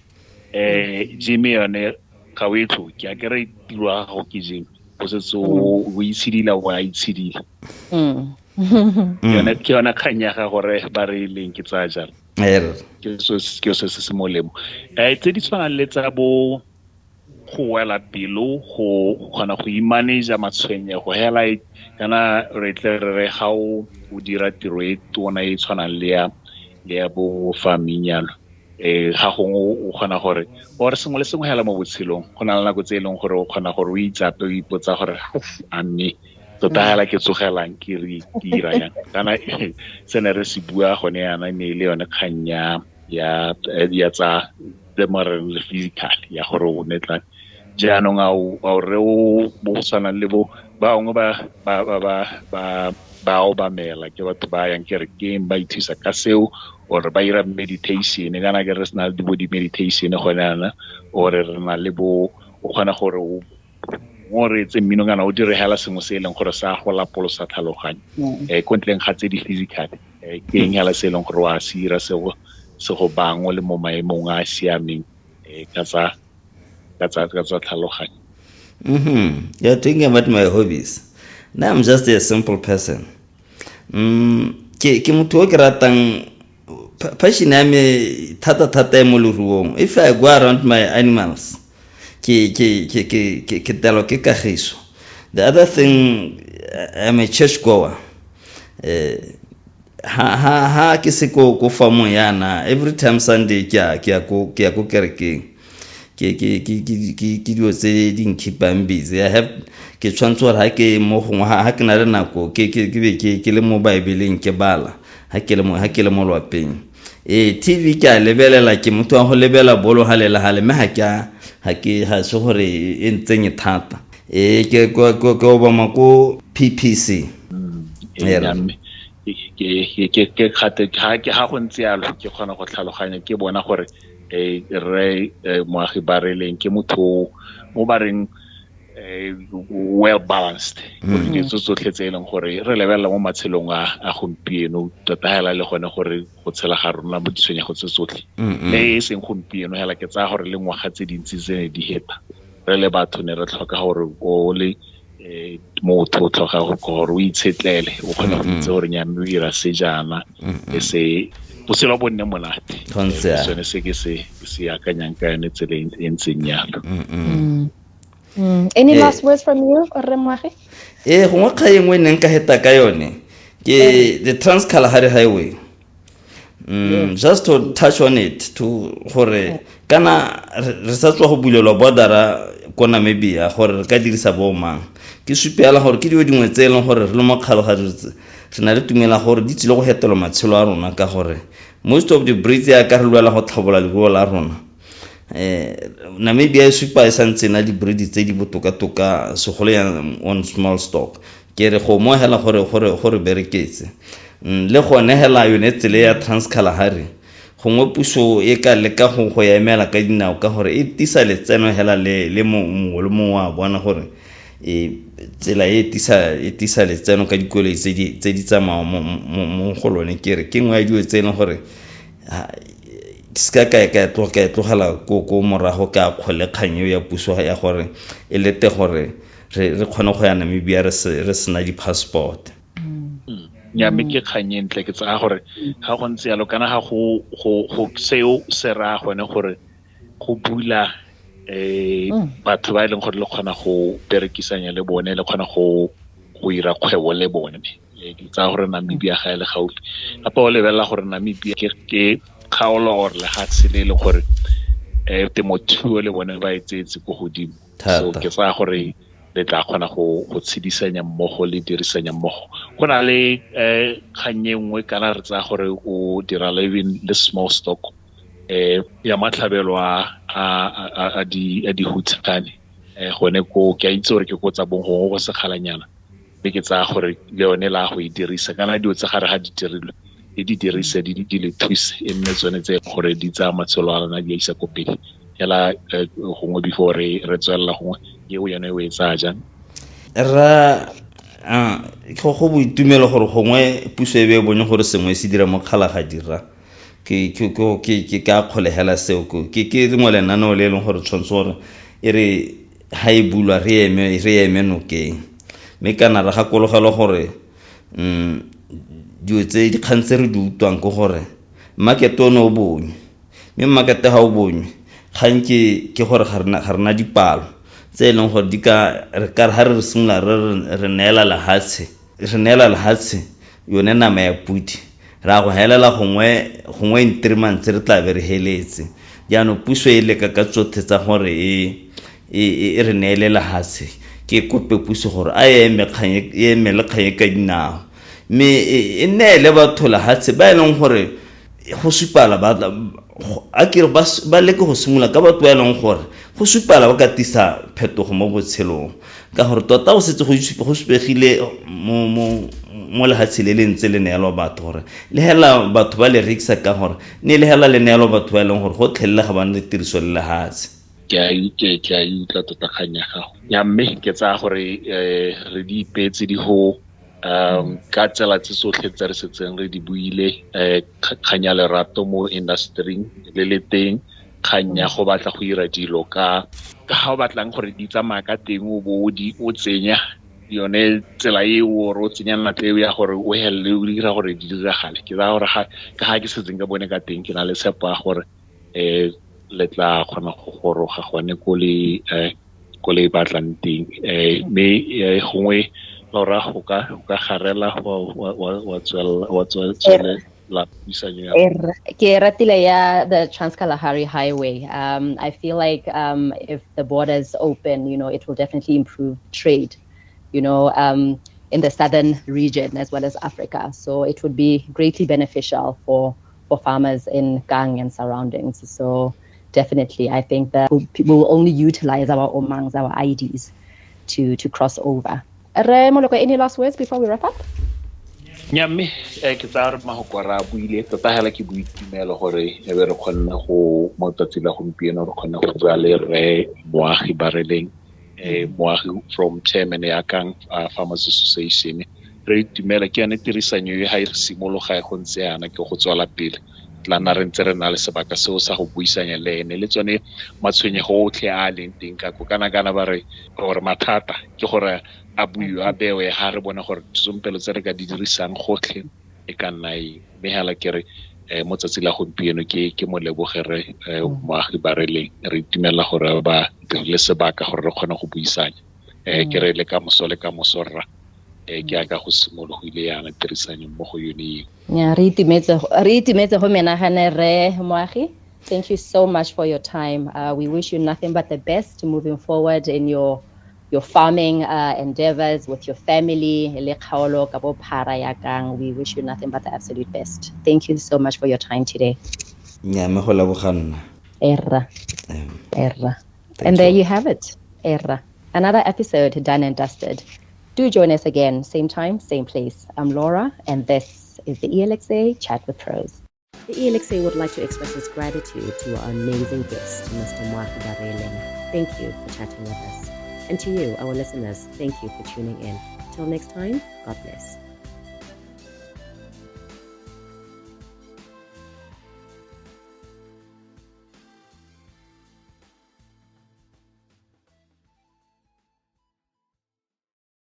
Jimmy yone ka we tlo ke a kere tirwa go ke Jimmy go se so o itshidila wa itshidila. Yone ke yona khanya ga gore ba re leng ke tsa jalo. Ke so se molemo. Tse di tshwana le tsa bo go wela pelo go khona go imanage matshwenye go hela kana re tle re ga o dira tiro e tona e tshwana le ya bo farming yalo ga go khona gore or sengwe le sengwe hela mo botshelong go na le nako tse leng gore o khona gore o itsape o ipotsa gore a mme tota hela ke tsogelang ke re dira yang kana sene re se bua gone yana ne le yone khanya ya tsa the moral le physical ya gore o netla jaanong a re o bo sana le bo baongwe ba obamela ke batho ba yang ke re game ba ithusa ka seo or ba ira meditation kana ke re sna di body meditation gone yana or re na le bo o khona gore o re tse mmino kana o dire hela sengwe se leng gore sa go lapolosa tlhaloganya kontleng ga tse di physical ke eng hela se leng gore wa sira se go bangwe le mo maemong a siameng ka tsa tlhaloganya. You're talking about my hobbies. Now I'm just a simple person. Ke motho o ke ratang passion ya me thata mo leruong. If I go around my animals ke telo ke kagiso. The other thing, I'm a church goer. Ha ke se ko farmo yana, every time Sunday ke ya go kerekeng. Ke dio tse ding keep am busy. I have ke tshwantse gore ha ke mo gongwe ha ke na le nako ke le mo Bible-eng ke bala ha ke le mo lwapeng. TV ke a lebelela ke motho wa go lebela bolo hale me ha se gore e ntsenye thata. Ke obama ko PPC. Ke khate ha go ntse yalo ke khona go tlhaloganya ke bona gore re moagi ba releng ke motho mo bareng well balanced gore di tsotlhe tse leng gore re lebelela mo matshelong a gompieno tota hela le gone gore go tshela ga rona mo ditshwenyego tse tsotlhe le seng gompieno hela ke tsa gore le ngwaga tse dintsi tse di heta re le batho ne re tlhoka gore o le motho o tlhoka gore o itshetlele o kgona go itse gore nya mme ira sejana se botshelo bo nne monate sone se ke se akanyang ka yone tsela e ntseng yalo. Any last words from you Remwage? Gongwe kga engwe neng ka heta ka yone ke the Trans-Kalahari Highway. Just to touch on it to gore kana re sa tswa go bulelwa bordera ko Namibia gore re ka dirisa bo mang ke supela gore ke dio dingwe tse leng gore re le mo kgalogadi re na le tumela gore di tsile go hetela matshelo a rona ka gore most of the breeds ya ka re lwela go tlhabola leruo la rona. Namibia e supa e santse na di breed tse di botoka segolo ya on small stock ke re go mo hela gore bereketse le gone hela yone tsele ya Trans-Kalahari gongwe puso e ka leka go ya emela ka dinao ka gore e tisa letseno hela le mo wa bona gore tsela e tisa letseno ka dikoloi tse di tsamaya mo golone ke re ke ngwa dio tseno gore ska ka tlogela ko morago ka khole kganyo ya puso ya gore e lete gore re khona go ya Namibia re sena di passport. Ya me ke khanye ntle ke tsa gore ga go ntse yalo kana ga go seo se ra gone gore go bula batho ba ileng gore le khona go berekisanya le bone le khona go ira kgwebo le bone ke tsa gore Namibia ga ile gaufi apa o lebella gore Namibia ke khaolo or le hatse le gore temothuo le bone ba etsetse go godimo so ke tsa gore le tla khona go tshedisanya mmogo le dirisanya mmogo go na le kganyengwe kana re tsa gore o dira living the small stock ya matlhabelo a di hutsane gone ko ke a itse gore ke go tsa bongo go se khalanyana mme ke tsaya gore le yone la go e dirisa kana dio tsa gare ga di dirilwe e di dirise di le thuse e nne tsone tse gore di tsaya matshelo a rona di isa ko pele hela gongwe before re tswella gongwe yeo yone o e tsaya jang ra go boitumelo gore gongwe puso e be bone gore sengwe se dira mo kgala ga dira ke ka kgolegela seo ke mo lenaneo le leng gore tshwanetse gore e re ha e bulwa re eme nokeng mme kana ra gakologela gore dio tse dikgang tse re di utlwang ke gore market one o bonywe mme market ha o bonywe kgang ke gore ga rena dipalo tse leng gore di ka re ka ha re simola re neela lehatshe yone nama ya pudi ra go helela gongwe in 3 months re tla be re heletse jaanong puso e leka ka tsotlhe tsa gore e re neele lehatshe ke kope puso gore a eme le kganye ka dinao mme e neele batho lehatshe ba e leng gore go supala ba leke go simola ka batho ba e leng gore go supala ba ka tisa phetogo mo botshelong ka gore tota go setse go supegile mo lehatshe le le ntse le neelwa batho gore le hela batho ba le rekisa ka gore ne le hela le neelwa batho ba e leng gore go tlhelle ga ba ne tiriso le lehatshe ke a utla tota kganya gago ya mme ke tsaya gore re di ipetse di ho ka tsela tse tsotlhe tse re setseng re di buile kganya lerato mo industry le le teng kganya go batla go ira dilo ka ga o batlang gore di tsamaya ka teng o tsenya yone tsela e o ro tsenya natleo ya gore o hele o dira gore di diragale ke ra gore ka ga ke setseng ka bone ka teng ke na le tshepa gore le tla kgona go goroga gone ko le batlang teng mme gongwe Laura go ka garela wa tswela la puisanyo ke ratile ya the Trans-Kalahari Highway. I feel like if the borders open, it will definitely improve trade, in the southern region as well as Africa. So it would be greatly beneficial for farmers in Gang and surroundings. So definitely, I think that we will only utilize our Omangs, our IDs to cross over. Moloko, any last words before we wrap up? Mme ke tsa re mahoko ra buile tota hela ke boitumelo gore e be re kgonna go mo tsatsing la gompieno re kgonna go bua le re Moagi Bareleng Moagi from chairman ya Gang Farmers Association re itumela ke yone tirisanyo e ha e simologa go ntse yana ke go tswala pele tla na re ntse re na le sebaka seo sa go buisanya le ene le tsone matshwenyego otlhe a leng teng ka go kana ba re gore mathata ke gore a buiwa bewe ha re bona gore tsompelo tse re ka di dirisang gotlhe e ka nna mme hala ke re mo tsatsi la gompieno ke mo lebogere Moagi Bareleng re itumela gore ba dirile sebaka gore re kgone go buisanya ke re le ka mosorra ke aka go simologile yana tirisanyo mo go yone ya re itumetse go menagane re Moagi. Thank you so much for your time. We wish you nothing but the best moving forward in your farming endeavors with your family. We wish you nothing but the absolute best. Thank you so much for your time today. Erra. And there you have it. Erra. Another episode done and dusted. Do join us again, same time, same place. I'm Laura, and this is the ELXA Chat with Pros. The ELXA would like to express its gratitude to our amazing guest, Mr. Moagi Bareleng. Thank you for chatting with us. And to you, our listeners, thank you for tuning in. Till next time, God bless.